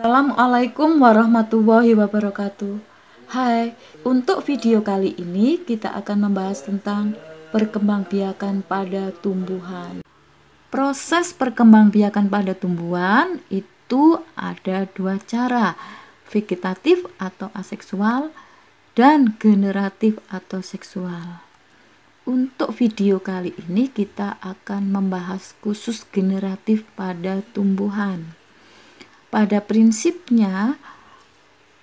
Assalamualaikum warahmatullahi wabarakatuh. Hai, untuk video kali ini kita akan membahas tentang perkembangbiakan pada tumbuhan. Proses perkembangbiakan pada tumbuhan itu ada dua cara, vegetatif atau aseksual dan generatif atau seksual. Untuk video kali ini kita akan membahas khusus generatif pada tumbuhan. Pada prinsipnya,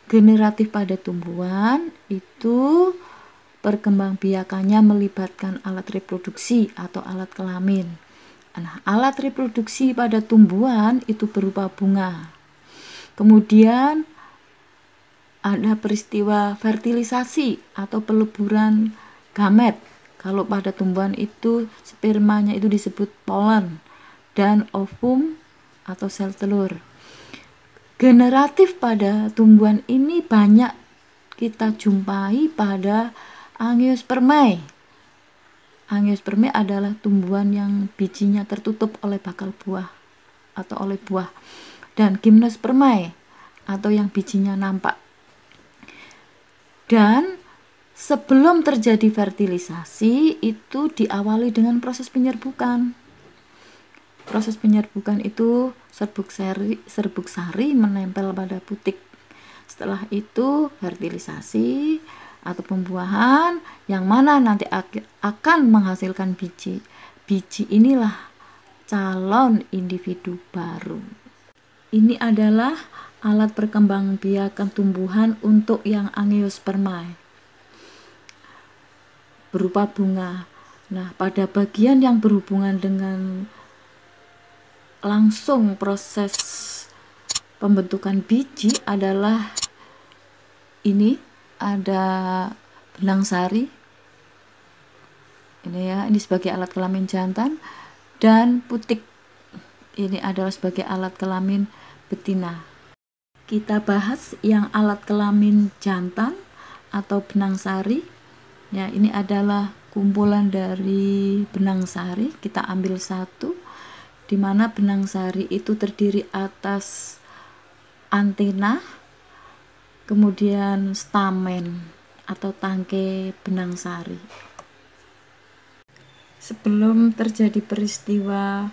generatif pada tumbuhan itu perkembangbiakannya melibatkan alat reproduksi atau alat kelamin. Nah, alat reproduksi pada tumbuhan itu berupa bunga. Kemudian ada peristiwa fertilisasi atau peleburan gamet. Kalau pada tumbuhan itu spermanya itu disebut polen dan ovum atau sel telur. Generatif pada tumbuhan ini banyak kita jumpai pada Angiospermae. Angiospermae adalah tumbuhan yang bijinya tertutup oleh bakal buah atau oleh buah, dan Gymnospermae atau yang bijinya nampak. Dan sebelum terjadi fertilisasi itu diawali dengan proses penyerbukan. Proses penyerbukan itu serbuk sari menempel pada putik. Setelah itu fertilisasi atau pembuahan yang mana nanti akan menghasilkan biji. Biji inilah calon individu baru. Ini adalah alat perkembangbiakan tumbuhan untuk yang Angiospermae berupa bunga. Nah, pada bagian yang berhubungan dengan langsung proses pembentukan biji adalah ini, ada benang sari ini ya, ini sebagai alat kelamin jantan, dan putik ini adalah sebagai alat kelamin betina. Kita bahas yang alat kelamin jantan atau benang sari ya. Ini adalah kumpulan dari benang sari, kita ambil satu, di mana benang sari itu terdiri atas antena, kemudian stamen atau tangkai benang sari. Sebelum terjadi peristiwa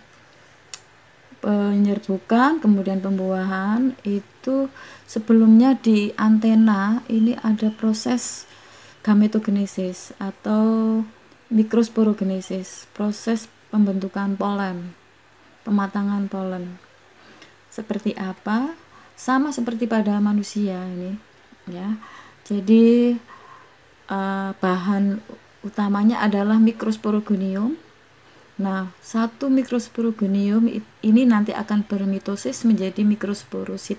penyerbukan kemudian pembuahan, itu sebelumnya di antena ini ada proses gametogenesis atau mikrosporogenesis, proses pembentukan polen, pematangan polen. Seperti apa? Sama seperti pada manusia ini ya. Jadi bahan utamanya adalah mikrosporogonium. Nah, satu mikrosporogonium ini nanti akan bermitosis menjadi mikrosporosit.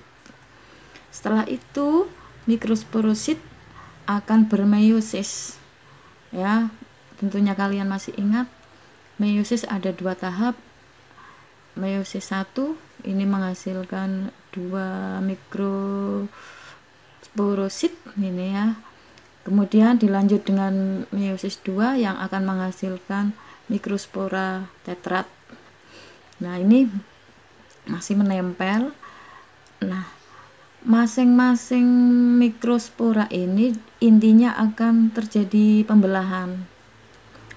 Setelah itu mikrosporosit akan bermeiosis ya. Tentunya kalian masih ingat meiosis ada dua tahap. Meiosis 1 ini menghasilkan 2 mikrosporosit ini ya. Kemudian dilanjut dengan meiosis 2 yang akan menghasilkan mikrospora tetrat. Nah, ini masih menempel. Nah, masing-masing mikrospora ini intinya akan terjadi pembelahan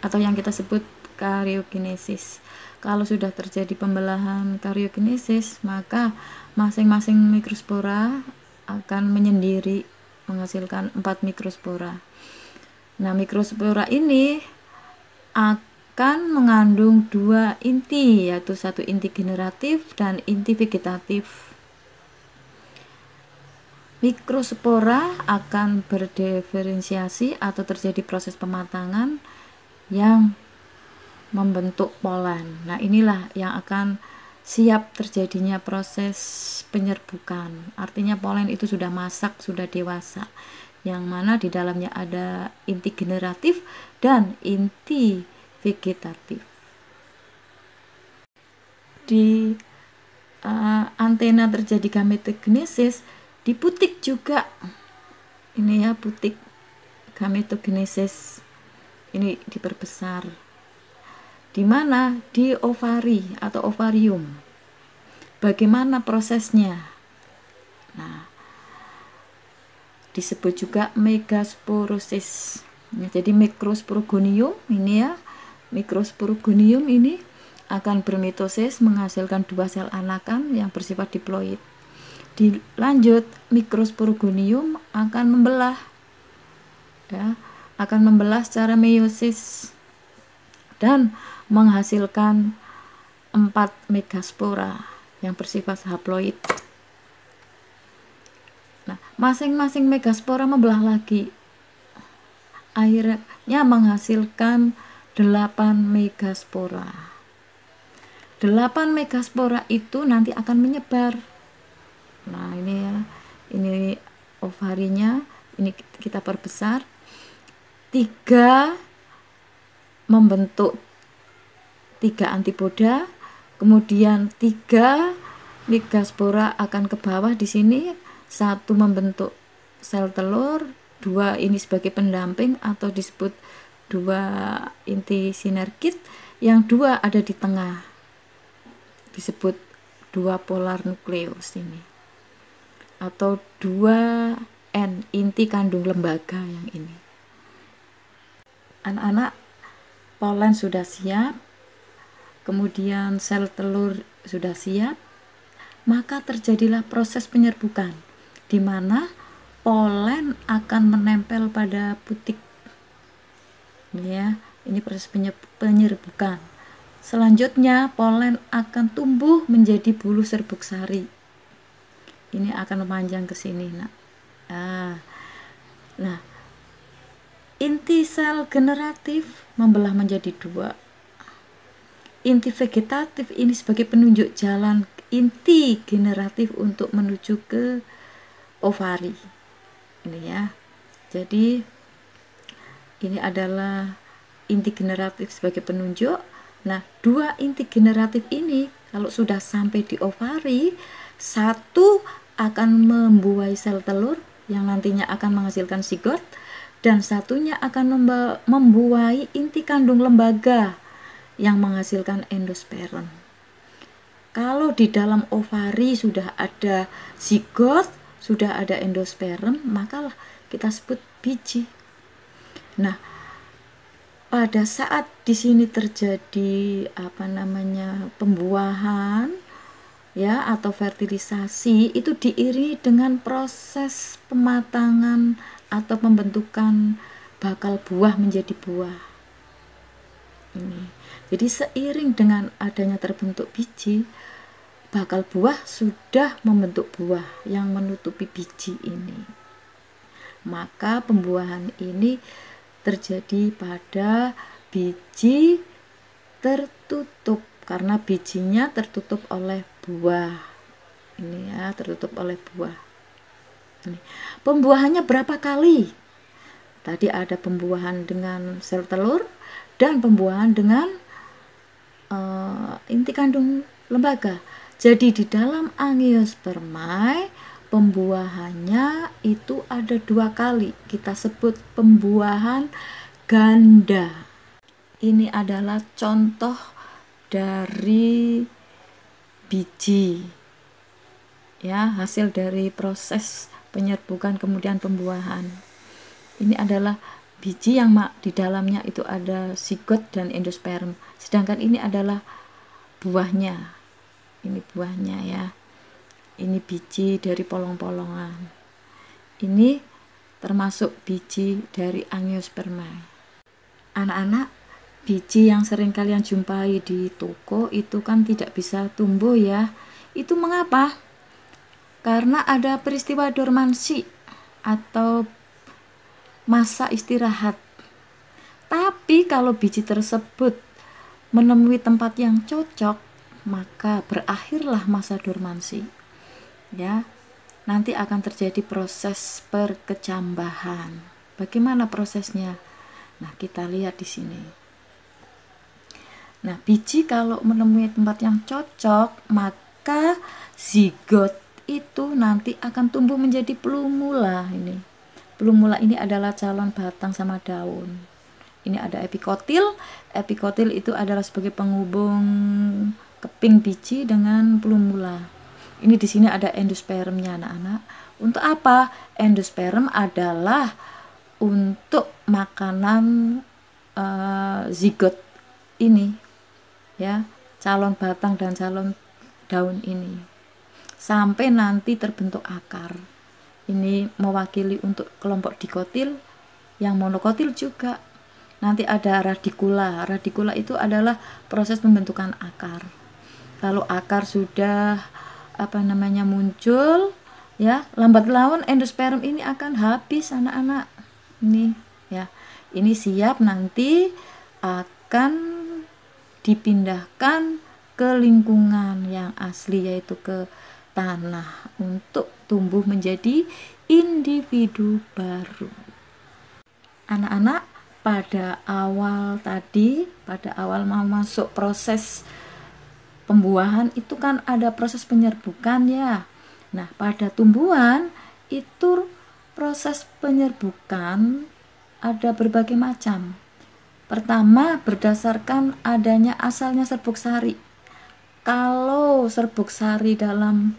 atau yang kita sebut karyokinesis. Kalau sudah terjadi pembelahan karyokinesis, maka masing-masing mikrospora akan menyendiri menghasilkan 4 mikrospora. Nah, mikrospora ini akan mengandung 2 inti, yaitu satu inti generatif dan inti vegetatif. Mikrospora akan berdiferensiasi atau terjadi proses pematangan yang membentuk polen. Nah, inilah yang akan siap terjadinya proses penyerbukan. Artinya polen itu sudah masak, sudah dewasa, yang mana di dalamnya ada inti generatif dan inti vegetatif. Di antena terjadi gametogenesis, di putik juga ini ya, putik gametogenesis ini diperbesar. Di mana? Di ovari atau ovarium. Bagaimana prosesnya? Nah, disebut juga megasporosis. Jadi mikrosporogonium ini ya, mikrosporogonium ini akan bermitosis menghasilkan 2 sel anakan yang bersifat diploid. Dilanjut, mikrosporogonium akan membelah, ya, akan membelah secara meiosis dan menghasilkan 4 megaspora yang bersifat haploid. Nah, masing-masing megaspora membelah lagi, akhirnya menghasilkan 8 megaspora. 8 megaspora itu nanti akan menyebar. Nah, ini ya, ini ovarinya, ini kita perbesar. 3 membentuk 3 antipoda, kemudian 3 megaspora akan ke bawah di sini, 1 membentuk sel telur, 2 ini sebagai pendamping atau disebut 2 inti sinergit, yang 2 ada di tengah disebut 2 polar nukleus ini, atau 2N inti kandung lembaga yang ini. Anak-anak, polen sudah siap, kemudian sel telur sudah siap, maka terjadilah proses penyerbukan, di mana polen akan menempel pada putik. Ya, ini proses penyerbukan. Selanjutnya polen akan tumbuh menjadi bulu serbuk sari. Ini akan memanjang ke sini, nak. Nah, inti sel generatif membelah menjadi 2. Inti vegetatif ini sebagai penunjuk jalan inti generatif untuk menuju ke ovari. Ini ya. Jadi ini adalah inti generatif sebagai penunjuk. Nah, 2 inti generatif ini kalau sudah sampai di ovari, 1 akan membuai sel telur yang nantinya akan menghasilkan zigot, dan 1-nya akan membuai inti kandung lembaga yang menghasilkan endosperm. Kalau di dalam ovari sudah ada zigot, sudah ada endosperm, maka kita sebut biji. Nah, pada saat di sini terjadi pembuahan ya atau fertilisasi, itu diiringi dengan proses pematangan atau pembentukan bakal buah menjadi buah. Ini. Jadi seiring dengan adanya terbentuk biji, bakal buah sudah membentuk buah yang menutupi biji ini. Maka pembuahan ini terjadi pada biji tertutup, karena bijinya tertutup oleh buah. Ini ya, tertutup oleh buah. Ini. Pembuahannya berapa kali? Tadi ada pembuahan dengan sel telur dan pembuahan dengan inti kandung lembaga. Jadi di dalam angiospermae pembuahannya itu ada 2 kali. Kita sebut pembuahan ganda. Ini adalah contoh dari biji, ya, hasil dari proses penyerbukan kemudian pembuahan. Ini adalah biji yang di dalamnya itu ada zigot dan endosperm. Sedangkan ini adalah buahnya. Ini buahnya ya. Ini biji dari polong-polongan. Ini termasuk biji dari angiospermae. Anak-anak, biji yang sering kalian jumpai di toko itu kan tidak bisa tumbuh ya. Itu mengapa? Karena ada peristiwa dormansi atau masa istirahat. Tapi kalau biji tersebut menemui tempat yang cocok, maka berakhirlah masa dormansi. Ya, nanti akan terjadi proses perkecambahan. Bagaimana prosesnya? Nah, kita lihat di sini. Nah, biji kalau menemui tempat yang cocok, maka zigot itu nanti akan tumbuh menjadi plumula ini. Plumula ini adalah calon batang sama daun. Ini ada epikotil. Epikotil itu adalah sebagai penghubung keping biji dengan plumula. Ini di sini ada endospermnya anak-anak. Untuk apa? Endosperm adalah untuk makanan zigot ini, ya, calon batang dan calon daun ini, sampai nanti terbentuk akar. Ini mewakili untuk kelompok dikotil, yang monokotil juga. Nanti ada radikula. Radikula itu adalah proses pembentukan akar. Kalau akar sudah muncul, ya, lambat laun endosperm ini akan habis anak-anak. Ini ya, ini siap nanti akan dipindahkan ke lingkungan yang asli, yaitu ke tanah, untuk tumbuh menjadi individu baru. Anak-anak, pada awal mau masuk proses pembuahan itu kan ada proses penyerbukan ya. Nah, pada tumbuhan itu proses penyerbukan ada berbagai macam. Pertama, berdasarkan adanya asalnya serbuk sari. Kalau serbuk sari dalam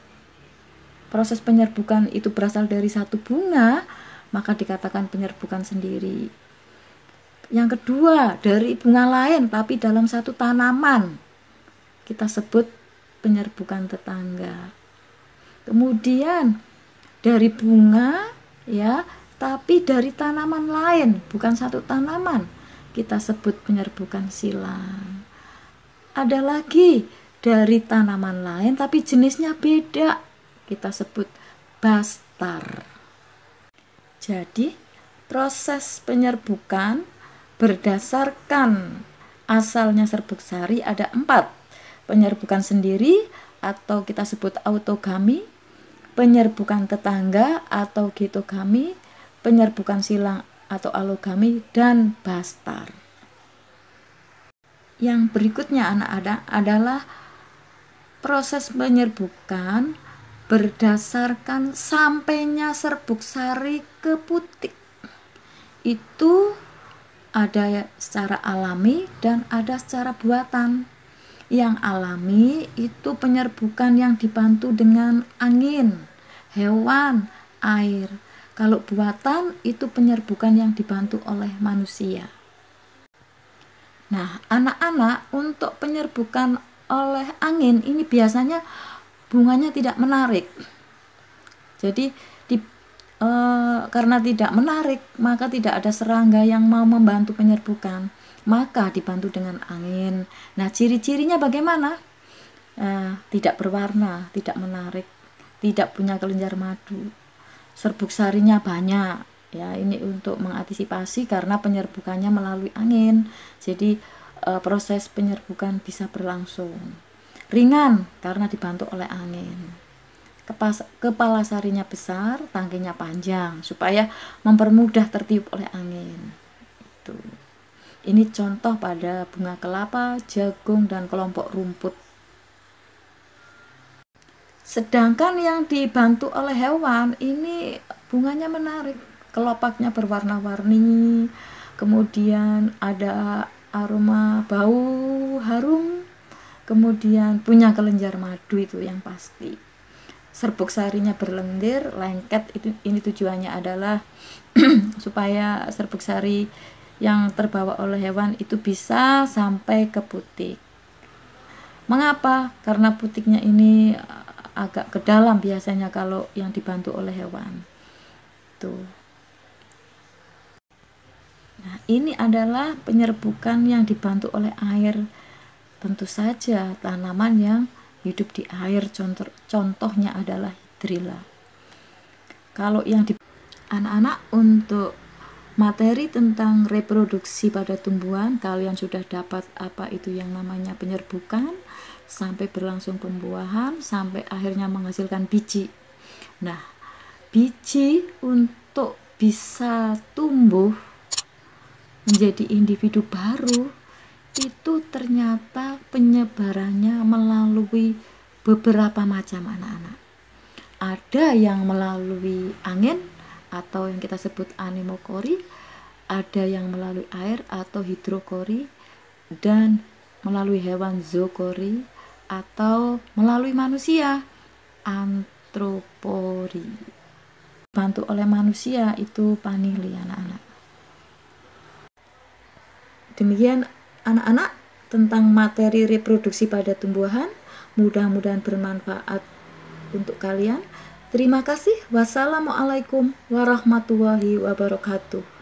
proses penyerbukan itu berasal dari satu bunga, maka dikatakan penyerbukan sendiri. Yang kedua, dari bunga lain tapi dalam satu tanaman, kita sebut penyerbukan tetangga. Kemudian dari bunga, ya, tapi dari tanaman lain, bukan satu tanaman, kita sebut penyerbukan silang. Ada lagi dari tanaman lain tapi jenisnya beda, kita sebut bastar. Jadi proses penyerbukan berdasarkan asalnya serbuk sari ada 4. Penyerbukan sendiri atau kita sebut autogami, penyerbukan tetangga atau getogami, penyerbukan silang atau alogami, dan bastar. Yang berikutnya anak-anak adalah proses penyerbukan berdasarkan sampainya serbuk sari ke putik. Itu ada secara alami dan ada secara buatan. Yang alami itu penyerbukan yang dibantu dengan angin, hewan, air. Kalau buatan itu penyerbukan yang dibantu oleh manusia. Nah, anak-anak, untuk penyerbukan oleh angin ini biasanya bunganya tidak menarik. Jadi karena tidak menarik, maka tidak ada serangga yang mau membantu penyerbukan, maka dibantu dengan angin. Nah, ciri-cirinya bagaimana? Tidak berwarna, tidak menarik, tidak punya kelenjar madu, serbuk sarinya banyak. Ya, ini untuk mengantisipasi karena penyerbukannya melalui angin. Jadi proses penyerbukan bisa berlangsung. Ringan karena dibantu oleh angin. Kepala sarinya besar, tangkinya panjang supaya mempermudah tertiup oleh angin. Itu. Ini contoh pada bunga kelapa, jagung, dan kelompok rumput. Sedangkan yang dibantu oleh hewan ini bunganya menarik, kelopaknya berwarna-warni, kemudian ada aroma bau harum, kemudian punya kelenjar madu, itu yang pasti. Serbuk sarinya berlendir, lengket. Ini tujuannya adalah supaya serbuk sari yang terbawa oleh hewan itu bisa sampai ke putik. Mengapa? Karena putiknya ini agak ke dalam biasanya kalau yang dibantu oleh hewan. Tuh. Nah, ini adalah penyerbukan yang dibantu oleh air. Tentu saja tanaman yang hidup di air, contohnya adalah hidrilla. Kalau yang di anak-anak, untuk materi tentang reproduksi pada tumbuhan, kalian sudah dapat apa itu yang namanya penyerbukan, sampai berlangsung pembuahan, sampai akhirnya menghasilkan biji. Nah, biji untuk bisa tumbuh menjadi individu baru itu ternyata penyebarannya melalui beberapa macam anak-anak. Ada yang melalui angin atau yang kita sebut anemokori, ada yang melalui air atau hidrokori, dan melalui hewan zookori atau melalui manusia Anthropori. Bantu oleh manusia itu panili anak-anak. Demikian anak-anak tentang materi reproduksi pada tumbuhan. Mudah-mudahan bermanfaat untuk kalian. Terima kasih. Wassalamualaikum warahmatullahi wabarakatuh.